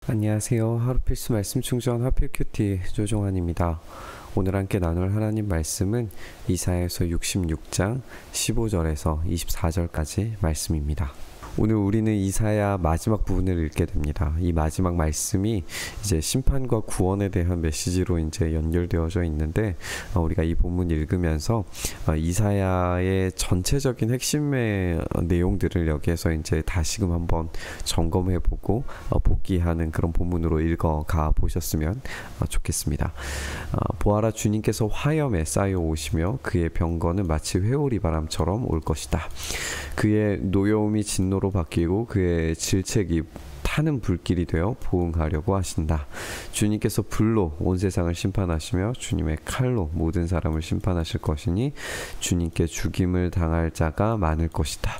안녕하세요. 하루 필수 말씀 충전 하필 큐티 조종환입니다. 오늘 함께 나눌 하나님 말씀은 이사야서 66장 15절에서 24절까지 말씀입니다. 오늘 우리는 이사야 마지막 부분을 읽게 됩니다. 이 마지막 말씀이 이제 심판과 구원에 대한 메시지로 이제 연결되어져 있는데, 우리가 이 본문 읽으면서 이사야의 전체적인 핵심의 내용들을 여기에서 이제 다시금 한번 점검해보고 복기하는 그런 본문으로 읽어가 보셨으면 좋겠습니다. 보아라, 주님께서 화염에 쌓여 오시며 그의 병거는 마치 회오리 바람처럼 올 것이다. 그의 노여움이 진노로 바뀌고 그의 질책이 타는 불길이 되어 보응하려고 하신다. 주님께서 불로 온 세상을 심판하시며 주님의 칼로 모든 사람을 심판하실 것이니 주님께 죽임을 당할 자가 많을 것이다.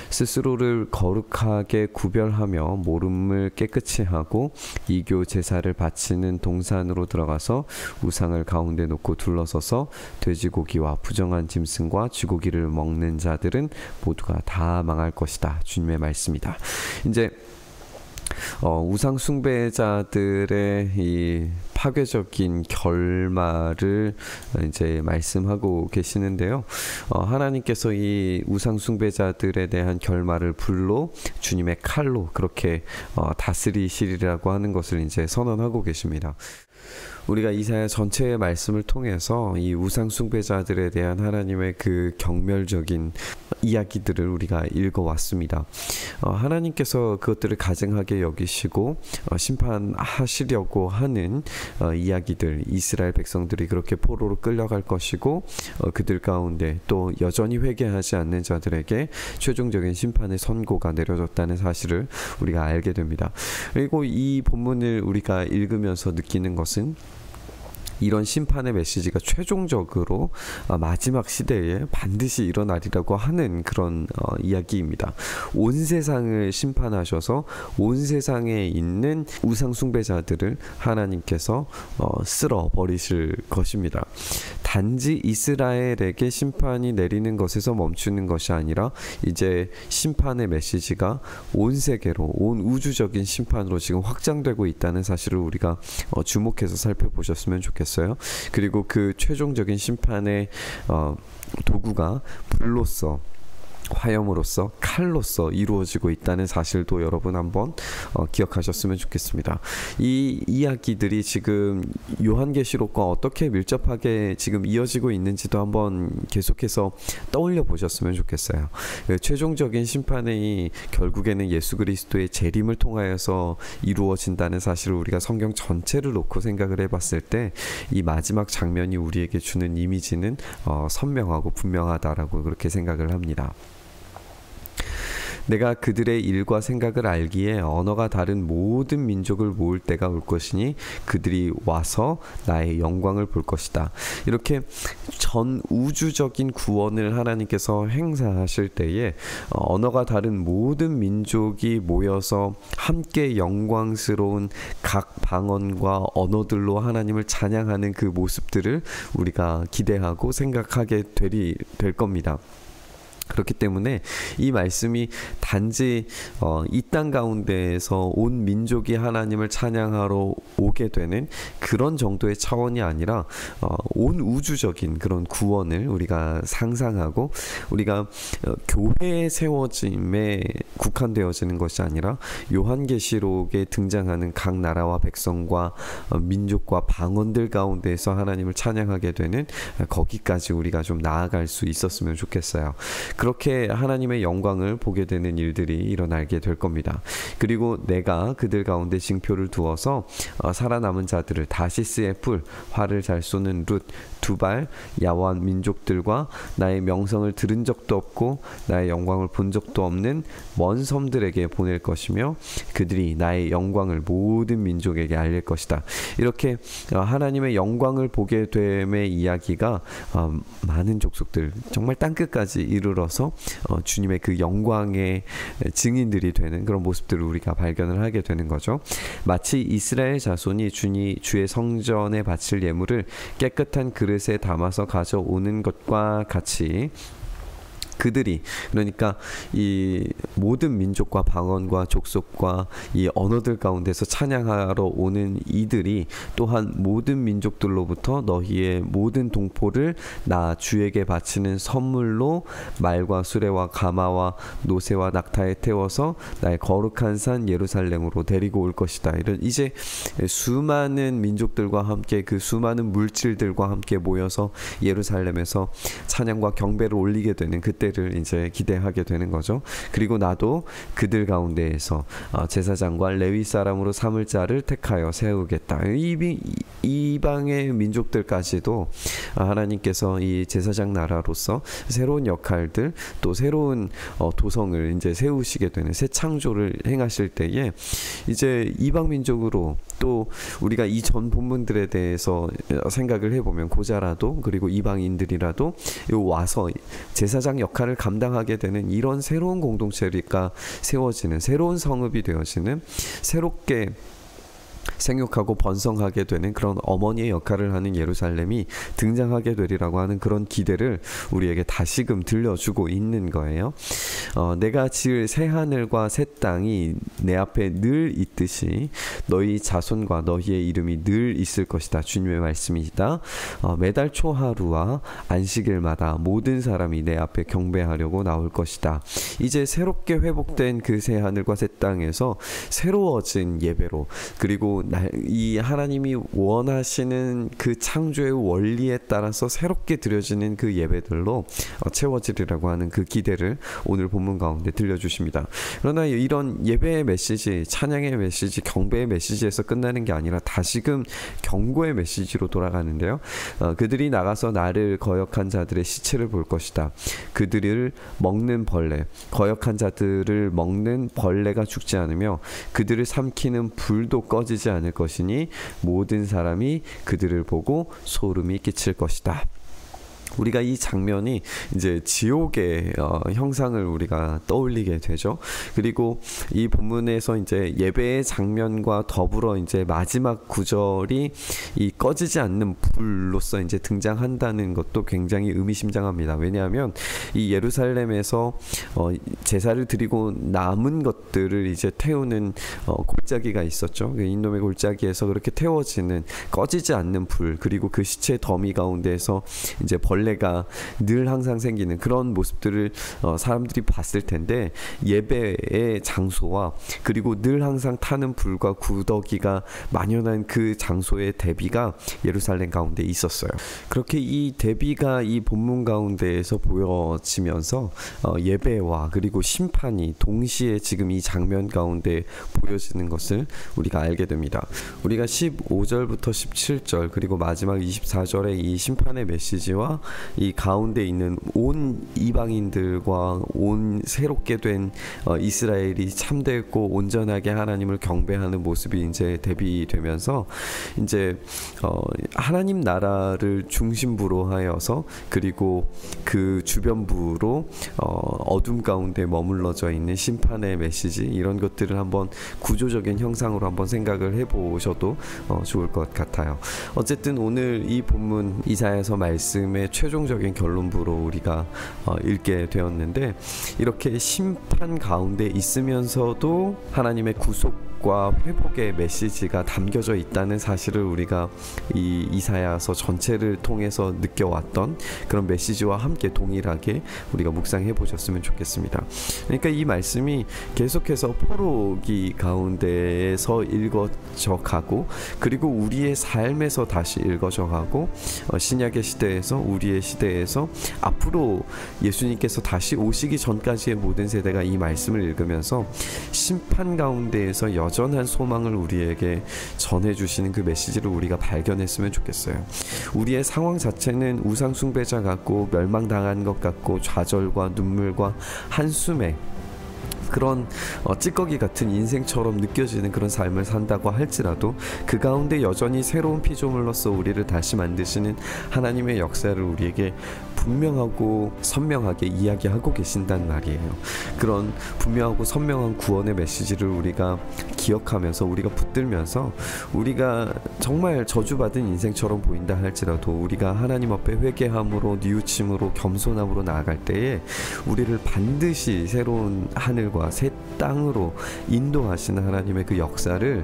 스스로를 거룩하게 구별하며 모름을 깨끗이 하고 이교 제사를 바치는 동산으로 들어가서 우상을 가운데 놓고 둘러서서 돼지고기와 부정한 짐승과 쥐고기를 먹는 자들은 모두가 다 망할 것이다. 주님의 말씀이다. 이제 우상 숭배자들의 이 파괴적인 결말을 이제 말씀하고 계시는데요. 하나님께서 이 우상 숭배자들에 대한 결말을 불로 주님의 칼로 그렇게 다스리시리라고 하는 것을 이제 선언하고 계십니다. 우리가 이사야 전체의 말씀을 통해서 이 우상 숭배자들에 대한 하나님의 그 경멸적인 이야기들을 우리가 읽어왔습니다. 하나님께서 그것들을 가증하게 여기시고 심판하시려고 하는 이야기들, 이스라엘 백성들이 그렇게 포로로 끌려갈 것이고 그들 가운데 또 여전히 회개하지 않는 자들에게 최종적인 심판의 선고가 내려졌다는 사실을 우리가 알게 됩니다. 그리고 이 본문을 우리가 읽으면서 느끼는 것은 이런 심판의 메시지가 최종적으로 마지막 시대에 반드시 일어나리라고 하는 그런 이야기입니다. 온 세상을 심판하셔서 온 세상에 있는 우상 숭배자들을 하나님께서 쓸어 버리실 것입니다. 단지 이스라엘에게 심판이 내리는 것에서 멈추는 것이 아니라 이제 심판의 메시지가 온 세계로, 온 우주적인 심판으로 지금 확장되고 있다는 사실을 우리가 주목해서 살펴보셨으면 좋겠습니다. 그리고 그 최종적인 심판의 도구가 불로써, 화염으로서, 칼로서 이루어지고 있다는 사실도 여러분 한번 기억하셨으면 좋겠습니다. 이 이야기들이 지금 요한계시록과 어떻게 밀접하게 지금 이어지고 있는지도 한번 계속해서 떠올려 보셨으면 좋겠어요. 최종적인 심판이 결국에는 예수 그리스도의 재림을 통하여서 이루어진다는 사실을 우리가 성경 전체를 놓고 생각을 해봤을 때 이 마지막 장면이 우리에게 주는 이미지는 선명하고 분명하다라고 그렇게 생각을 합니다. 내가 그들의 일과 생각을 알기에 언어가 다른 모든 민족을 모을 때가 올 것이니 그들이 와서 나의 영광을 볼 것이다. 이렇게 전 우주적인 구원을 하나님께서 행사하실 때에 언어가 다른 모든 민족이 모여서 함께 영광스러운 각 방언과 언어들로 하나님을 찬양하는 그 모습들을 우리가 기대하고 생각하게 될 겁니다. 그렇기 때문에 이 말씀이 단지 이 땅 가운데에서 온 민족이 하나님을 찬양하러 오게 되는 그런 정도의 차원이 아니라 온 우주적인 그런 구원을 우리가 상상하고 우리가 교회의 세워짐에 국한되어지는 것이 아니라 요한계시록에 등장하는 각 나라와 백성과 민족과 방언들 가운데에서 하나님을 찬양하게 되는 거기까지 우리가 좀 나아갈 수 있었으면 좋겠어요. 그렇게 하나님의 영광을 보게 되는 일들이 일어나게 될 겁니다. 그리고 내가 그들 가운데 징표를 두어서 살아남은 자들을 다시스의 풀, 활을 잘 쏘는 룻, 두발, 야완 민족들과 나의 명성을 들은 적도 없고 나의 영광을 본 적도 없는 먼 섬들에게 보낼 것이며 그들이 나의 영광을 모든 민족에게 알릴 것이다. 이렇게 하나님의 영광을 보게 됨의 이야기가 많은 족속들, 정말 땅끝까지 이르러서 주님의 그 영광의 증인들이 되는 그런 모습들을 우리가 발견을 하게 되는 거죠. 마치 이스라엘 자손이 주의 성전에 바칠 예물을 깨끗한 그릇에 담아서 가져오는 것과 같이 그들이, 그러니까 이 모든 민족과 방언과 족속과 이 언어들 가운데서 찬양하러 오는 이들이 또한 모든 민족들로부터 너희의 모든 동포를 나 주에게 바치는 선물로 말과 수레와 가마와 노새와 낙타에 태워서 나의 거룩한 산 예루살렘으로 데리고 올 것이다. 이런 이제 수많은 민족들과 함께 그 수많은 물질들과 함께 모여서 예루살렘에서 찬양과 경배를 올리게 되는 그때를 이제 기대하게 되는 거죠. 그리고 나도 그들 가운데에서 제사장과 레위 사람으로 삼을 자를 택하여 세우겠다. 이방의 민족들까지도 하나님께서 이 제사장 나라로서 새로운 역할들, 또 새로운 도성을 이제 세우시게 되는 새 창조를 행하실 때에 이제 이방 민족으로, 또 우리가 이 전 본문들에 대해서 생각을 해보면 고자라도, 그리고 이방인들이라도 와서 제사장 역할을 감당하게 되는 이런 새로운 공동체가 세워지는, 새로운 성읍이 되어지는, 새롭게 생육하고 번성하게 되는 그런 어머니의 역할을 하는 예루살렘이 등장하게 되리라고 하는 그런 기대를 우리에게 다시금 들려주고 있는 거예요. 내가 지을 새 하늘과 새 땅이 내 앞에 늘 있듯이 너희 자손과 너희의 이름이 늘 있을 것이다. 주님의 말씀이다. 매달 초하루와 안식일마다 모든 사람이 내 앞에 경배하려고 나올 것이다. 이제 새롭게 회복된 그 새 하늘과 새 땅에서 새로워진 예배로, 그리고 이 하나님이 원하시는 그 창조의 원리에 따라서 새롭게 드려지는 그 예배들로 채워지리라고 하는 그 기대를 오늘 본문 가운데 들려주십니다. 그러나 이런 예배의 메시지, 찬양의 메시지, 경배의 메시지에서 끝나는 게 아니라 다시금 경고의 메시지로 돌아가는데요. 그들이 나가서 나를 거역한 자들의 시체를 볼 것이다. 그들을 먹는 벌레, 거역한 자들을 먹는 벌레가 죽지 않으며 그들을 삼키는 불도 꺼지지 않을 것이니 모든 사람이 그들을 보고 소름이 끼칠 것이다. 우리가 이 장면이 이제 지옥의 형상을 우리가 떠올리게 되죠. 그리고 이 본문에서 이제 예배의 장면과 더불어 이제 마지막 구절이 이 꺼지지 않는 불로서 이제 등장한다는 것도 굉장히 의미심장합니다. 왜냐하면 이 예루살렘에서 제사를 드리고 남은 것들을 이제 태우는 골짜기가 있었죠. 인놈의 골짜기에서 그렇게 태워지는 꺼지지 않는 불, 그리고 그 시체 더미 가운데에서 이제 벌레가 늘 항상 생기는 그런 모습들을 사람들이 봤을 텐데, 예배의 장소와 그리고 늘 항상 타는 불과 구더기가 만연한 그 장소의 대비가 예루살렘 가운데 있었어요. 그렇게 이 대비가 이 본문 가운데에서 보여지면서 예배와 그리고 심판이 동시에 지금 이 장면 가운데 보여지는 것을 우리가 알게 됩니다. 우리가 15절부터 17절 그리고 마지막 24절의 이 심판의 메시지와 이 가운데 있는 온 이방인들과 온 새롭게 된 이스라엘이 참되고 온전하게 하나님을 경배하는 모습이 이제 대비되면서 이제 하나님 나라를 중심부로 하여서, 그리고 그 주변부로 어둠 가운데 머물러져 있는 심판의 메시지, 이런 것들을 한번 구조적인 형상으로 한번 생각을 해보셔도 좋을 것 같아요. 어쨌든 오늘 이 본문 이사야서 말씀의 최종적인 결론부로 우리가 읽게 되었는데, 이렇게 심판 가운데 있으면서도 하나님의 구속과 회복의 메시지가 담겨져 있다는 사실을 우리가 이 이사야서 전체를 통해서 느껴왔던 그런 메시지와 함께 동일하게 우리가 묵상해 보셨으면 좋겠습니다. 그러니까 이 말씀이 계속해서 포로기 가운데에서 읽어져 가고, 그리고 우리의 삶에서 다시 읽어져 가고, 신약의 시대에서, 우리의 시대에서 앞으로 예수님께서 다시 오시기 전까지의 모든 세대가 이 말씀을 읽으면서 심판 가운데에서 여전한 소망을 우리에게 전해주시는 그 메시지를 우리가 발견했으면 좋겠어요. 우리의 상황 자체는 우상 숭배자 같고 멸망당한 것 같고 좌절과 눈물과 한숨에 그런 찌꺼기 같은 인생처럼 느껴지는 그런 삶을 산다고 할지라도 그 가운데 여전히 새로운 피조물로서 우리를 다시 만드시는 하나님의 역사를 우리에게 분명하고 선명하게 이야기하고 계신단 말이에요. 그런 분명하고 선명한 구원의 메시지를 우리가 기억하면서, 우리가 붙들면서, 우리가 정말 저주받은 인생처럼 보인다 할지라도 우리가 하나님 앞에 회개함으로, 뉘우침으로, 겸손함으로 나아갈 때에 우리를 반드시 새로운 하늘과 새 땅으로 인도하시는 하나님의 그 역사를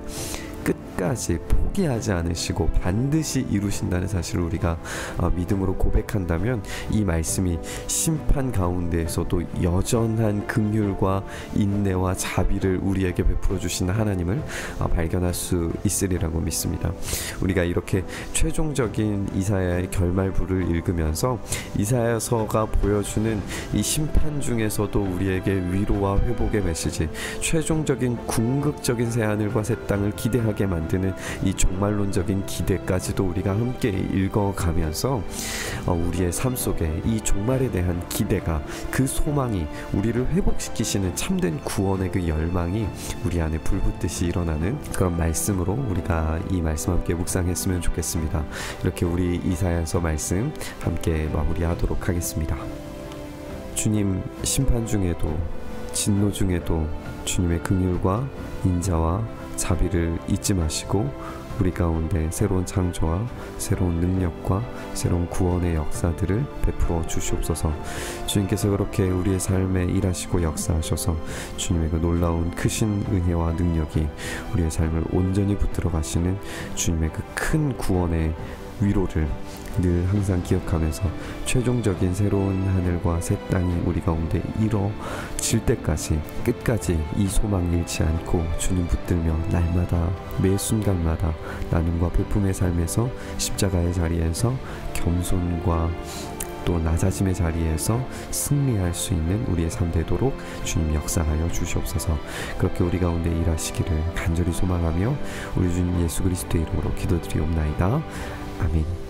끝까지 포기하지 않으시고 반드시 이루신다는 사실을 우리가 믿음으로 고백한다면, 이 말씀이 심판 가운데에서도 여전한 긍휼과 인내와 자비를 우리에게 베풀어 주시는 하나님을 발견할 수 있으리라고 믿습니다. 우리가 이렇게 최종적인 이사야의 결말부를 읽으면서 이사야서가 보여주는 이 심판 중에서도 우리에게 위로와 회복의 메시지, 최종적인 궁극적인 새하늘과 새 땅을 기대하게 만드는 이 종말론적인 기대까지도 우리가 함께 읽어가면서 우리의 삶 속에 이 종말에 대한 기대가, 그 소망이, 우리를 회복시키시는 참된 구원의 그 열망이 우리 안에 불붙듯이 일어나는 그런 말씀으로 우리가 이 말씀 함께 묵상했으면 좋겠습니다. 이렇게 우리 이사야서 말씀 함께 마무리하도록 하겠습니다. 주님, 심판 중에도 진노 중에도 주님의 긍휼과 인자와 자비를 잊지 마시고 우리 가운데 새로운 창조와 새로운 능력과 새로운 구원의 역사들을 베풀어 주시옵소서. 주님께서 그렇게 우리의 삶에 일하시고 역사하셔서 주님의 그 놀라운 크신 은혜와 능력이 우리의 삶을 온전히 붙들어 가시는 주님의 그 큰 구원의 위로를 늘 항상 기억하면서 최종적인 새로운 하늘과 새 땅이 우리 가운데 이뤄질 때까지 끝까지 이 소망 잃지 않고 주님 붙들며 날마다 매 순간마다 나눔과 베품의 삶에서, 십자가의 자리에서 겸손과 또 낮아짐의 자리에서 승리할 수 있는 우리의 삶 되도록 주님 역사하여 주시옵소서. 그렇게 우리 가운데 일하시기를 간절히 소망하며 우리 주님 예수 그리스도의 이름으로 기도드리옵나이다. 아멘.